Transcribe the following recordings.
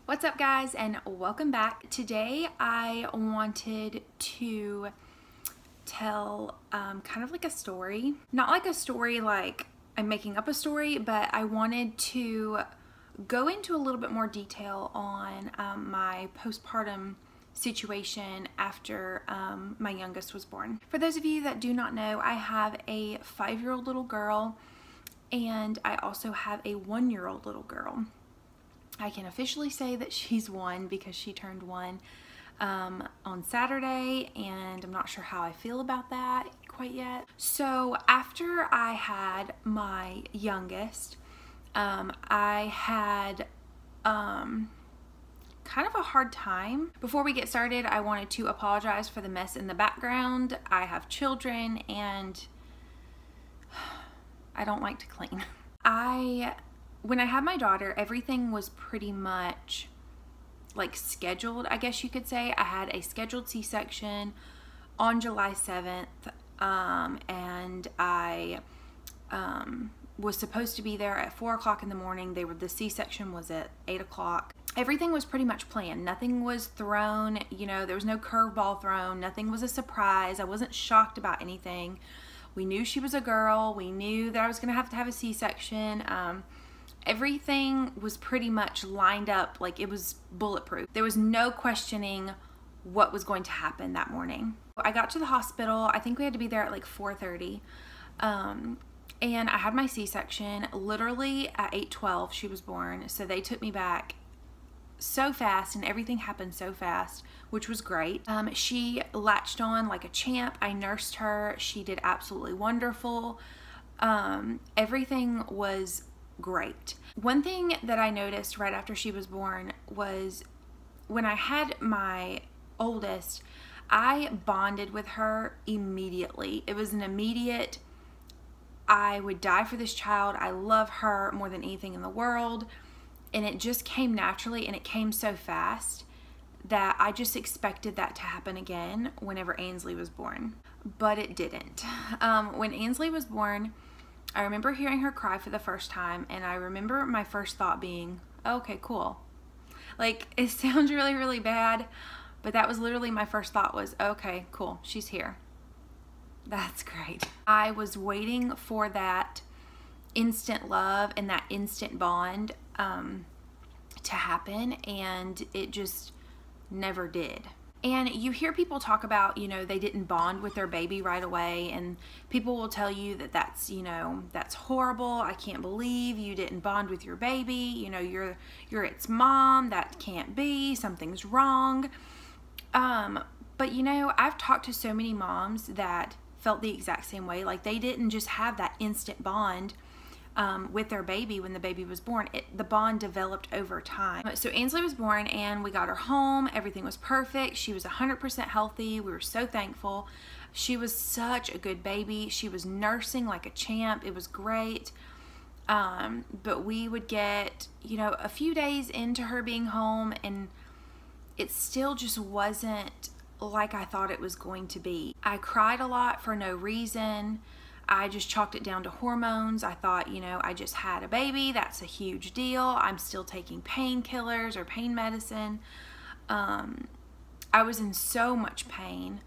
What's up, guys, and welcome back. Today I wanted to tell kind of like a story. Not like a story like I'm making up a story, but I wanted to go into a little bit more detail on my postpartum situation after my youngest was born. For those of you that do not know, I have a 5-year-old little girl and I also have a 1-year-old little girl. I can officially say that she's 1 because she turned 1 on Saturday, and I'm not sure how I feel about that quite yet. So after I had my youngest, I had kind of a hard time. Before we get started, I wanted to apologize for the mess in the background. I have children and I don't like to clean. When I had my daughter, everything was pretty much like scheduled, I guess you could say. I had a scheduled C-section on July 7th, and I was supposed to be there at 4 o'clock in the morning. The C-section was at 8 o'clock. Everything was pretty much planned. Nothing was thrown, there was no curveball thrown. Nothing was a surprise. I wasn't shocked about anything. We knew she was a girl. We knew that I was going to have a C-section. Everything was pretty much lined up like it was bulletproof. There was no questioning what was going to happen that morning. I got to the hospital. I think we had to be there at like 4:30. And I had my C-section literally at 8:12 she was born. So they took me back so fast and everything happened so fast, which was great. She latched on like a champ. I nursed her. She did absolutely wonderful. Everything was great. One thing that I noticed right after she was born was when I had my oldest, I bonded with her immediately. It was an immediate, I would die for this child. I love her more than anything in the world. And it just came naturally, and it came so fast that I just expected that to happen again whenever Ainsley was born. But it didn't. When Ainsley was born, I remember hearing her cry for the first time, and I remember my first thought being, okay, cool. Like, it sounds really, really bad, but that was literally my first thought was, okay, cool, she's here. That's great. I was waiting for that instant love and that instant bond to happen, and it just never did. And you hear people talk about, they didn't bond with their baby right away, and people will tell you that that's, that's horrible. I can't believe you didn't bond with your baby. You're its mom. That can't be. Something's wrong. But I've talked to so many moms that felt the exact same way. Like, they didn't just have that instant bond with their baby when the baby was born. The bond developed over time. So Ainsley was born and we got her home. Everything was perfect. She was 100% healthy. We were so thankful. She was such a good baby. She was nursing like a champ. It was great. But we would get, a few days into her being home, and it still just wasn't like I thought it was going to be. I cried a lot for no reason. I just chalked it down to hormones. I thought, I just had a baby. That's a huge deal. I'm still taking painkillers or pain medicine. I was in so much pain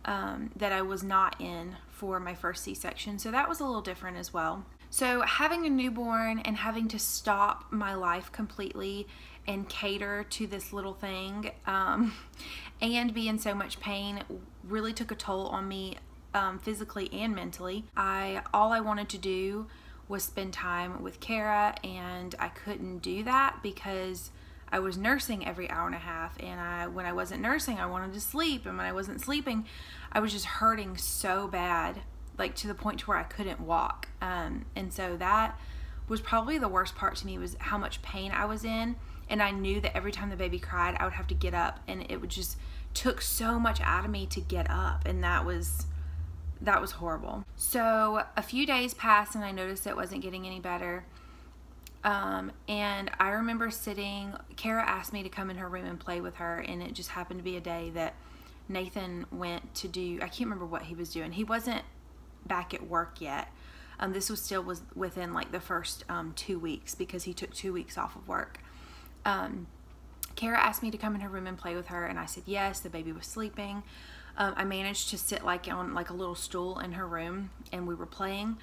that I was not in for my first C-section. So that was a little different as well. So having a newborn and having to stop my life completely and cater to this little thing and be in so much pain really took a toll on me. Physically and mentally. All I wanted to do was spend time with Kara, and I couldn't do that because I was nursing every hour and a half, and when I wasn't nursing, I wanted to sleep, and when I wasn't sleeping, I was just hurting so bad, like to the point to where I couldn't walk. And so that was probably the worst part to me, was how much pain I was in, and I knew that every time the baby cried, I would have to get up, and it would just took so much out of me to get up, and that was horrible. So a few days passed and I noticed it wasn't getting any better. And I remember Kara asked me to come in her room and play with her, and it just happened to be a day that Nathan went to do, I can't remember what he was doing. He wasn't back at work yet. This was within like the first 2 weeks, because he took 2 weeks off of work. Kara asked me to come in her room and play with her, and I said yes. The baby was sleeping. I managed to sit like on like a little stool in her room, and we were playing,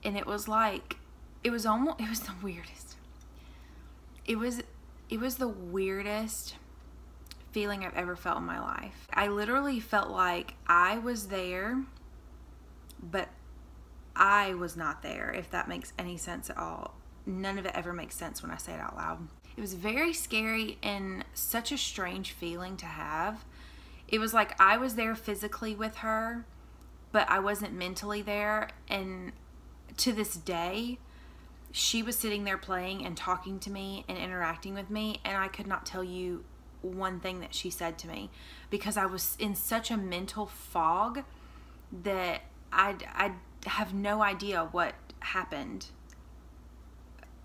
and it was like, it was the weirdest. It was the weirdest feeling I've ever felt in my life. I literally felt like I was there, but I was not there, if that makes any sense at all. None of it ever makes sense when I say it out loud. It was very scary and such a strange feeling to have. It was like I was there physically with her, but I wasn't mentally there. And to this day, she was sitting there playing and talking to me and interacting with me, and I could not tell you one thing that she said to me because I was in such a mental fog that I have no idea what happened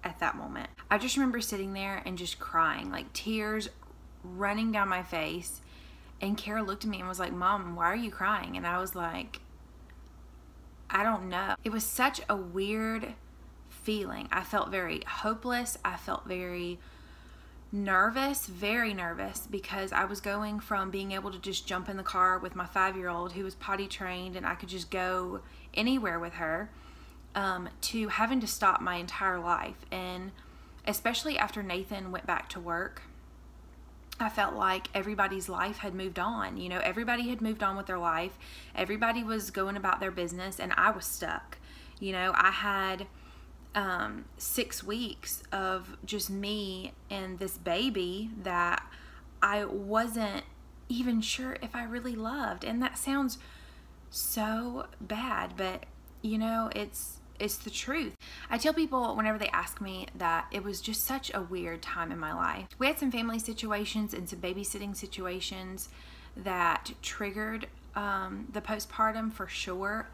at that moment. I just remember sitting there and just crying, like tears running down my face. And Kara looked at me and was like, "Mom, why are you crying?" And I was like, I don't know. It was such a weird feeling. I felt very hopeless. I felt very nervous, because I was going from being able to just jump in the car with my 5-year-old who was potty trained and I could just go anywhere with her, to having to stop my entire life. And especially after Nathan went back to work, I felt like everybody's life had moved on. You know, everybody had moved on with their life. Everybody was going about their business, and I was stuck. You know, I had 6 weeks of just me and this baby that I wasn't even sure if I really loved. And that sounds so bad, but you know, it's the truth. I tell people whenever they ask me that it was just such a weird time in my life. We had some family situations and some babysitting situations that triggered the postpartum for sure.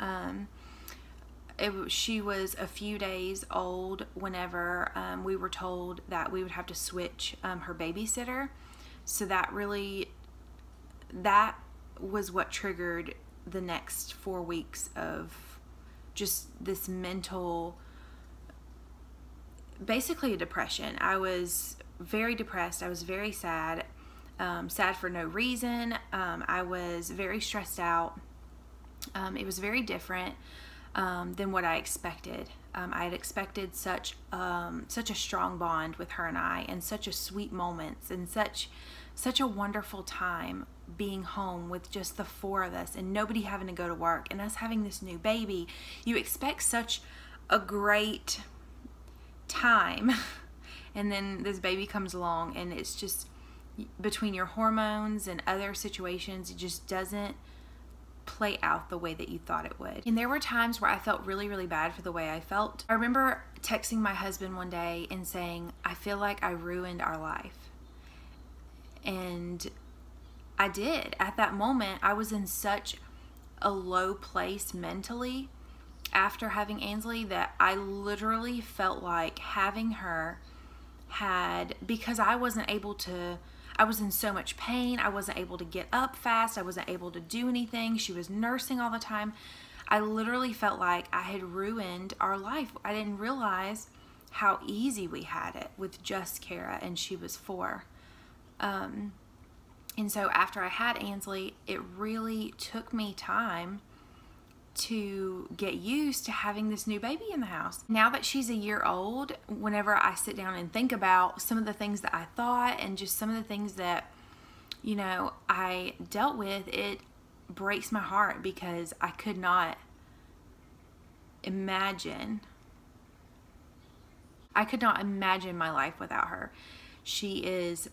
She was a few days old whenever we were told that we would have to switch her babysitter. So that was what triggered the next 4 weeks of just this mental, basically a depression. I was very depressed. I was very sad, sad for no reason. I was very stressed out. It was very different than what I expected. I had expected such a strong bond with her and I, and such a sweet moments, and such a wonderful time being home with just the 4 of us and nobody having to go to work and us having this new baby. You expect such a great time and then this baby comes along and it's just, between your hormones and other situations, it just doesn't play out the way that you thought it would. And there were times where I felt really, really bad for the way I felt. I remember texting my husband one day and saying, "I feel like I ruined our life." And I did. At that moment, I was in such a low place mentally after having Ainsley that I literally felt like having her because I wasn't able to, I was in so much pain. I wasn't able to get up fast. I wasn't able to do anything. She was nursing all the time. I literally felt like I had ruined our life. I didn't realize how easy we had it with just Kara, and she was 4. And so after I had Ainsley, it really took me time to get used to having this new baby in the house. Now that she's a year old, whenever I sit down and think about some of the things that I thought and just some of the things that, you know, I dealt with, it breaks my heart because I could not imagine my life without her. She is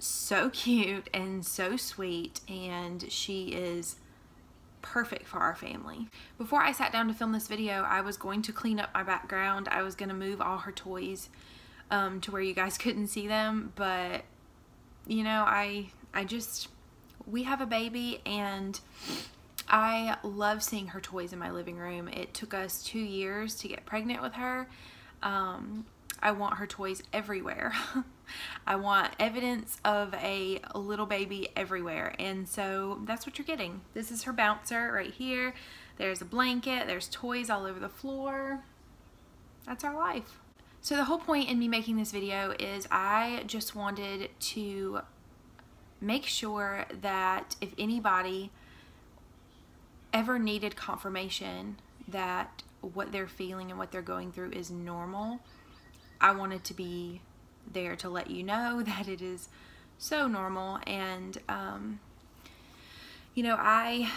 so cute and so sweet, and she is perfect for our family. Before I sat down to film this video, I was going to clean up my background. I was going to move all her toys to where you guys couldn't see them, but you know, we have a baby and I love seeing her toys in my living room. It took us 2 years to get pregnant with her. I want her toys everywhere. I want evidence of a little baby everywhere, and so that's what you're getting. This is her bouncer right here. There's a blanket, there's toys all over the floor. That's our life. So the whole point in me making this video is I just wanted to make sure that if anybody ever needed confirmation that what they're feeling and what they're going through is normal, I wanted to be there to let you know that it is so normal. And you know, I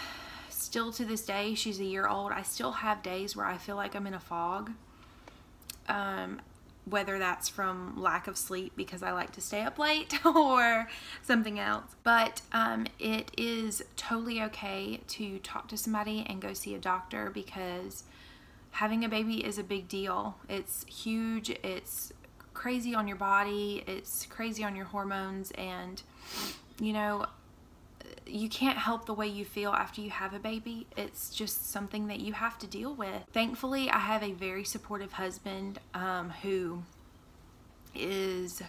still, to this day, she's a year old, I still have days where I feel like I'm in a fog, whether that's from lack of sleep because I like to stay up late or something else. But it is totally okay to talk to somebody and go see a doctor, because having a baby is a big deal. It's huge. It's crazy on your body. It's crazy on your hormones. And, you know, you can't help the way you feel after you have a baby. It's just something that you have to deal with. Thankfully, I have a very supportive husband who is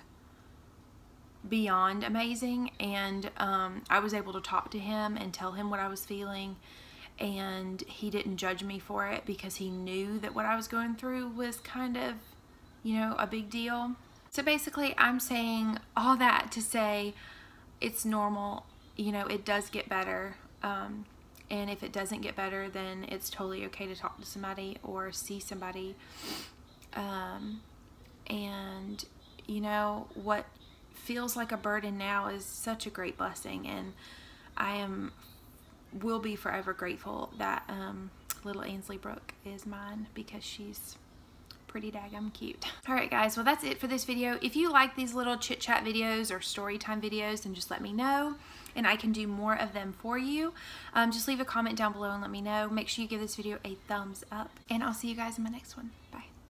beyond amazing, and I was able to talk to him and tell him what I was feeling, and he didn't judge me for it because he knew that what I was going through was kind of, you know, a big deal. So basically, I'm saying all that to say it's normal. You know, it does get better, and if it doesn't get better, then it's totally okay to talk to somebody or see somebody. And you know, what feels like a burden now is such a great blessing, and I will be forever grateful that little Ainsley Brooke is mine, because she's pretty daggum cute. Alright guys, well that's it for this video. If you like these little chit chat videos or story time videos, then just let me know and I can do more of them for you. Just leave a comment down below and let me know. Make sure you give this video a thumbs up, and I'll see you guys in my next one. Bye.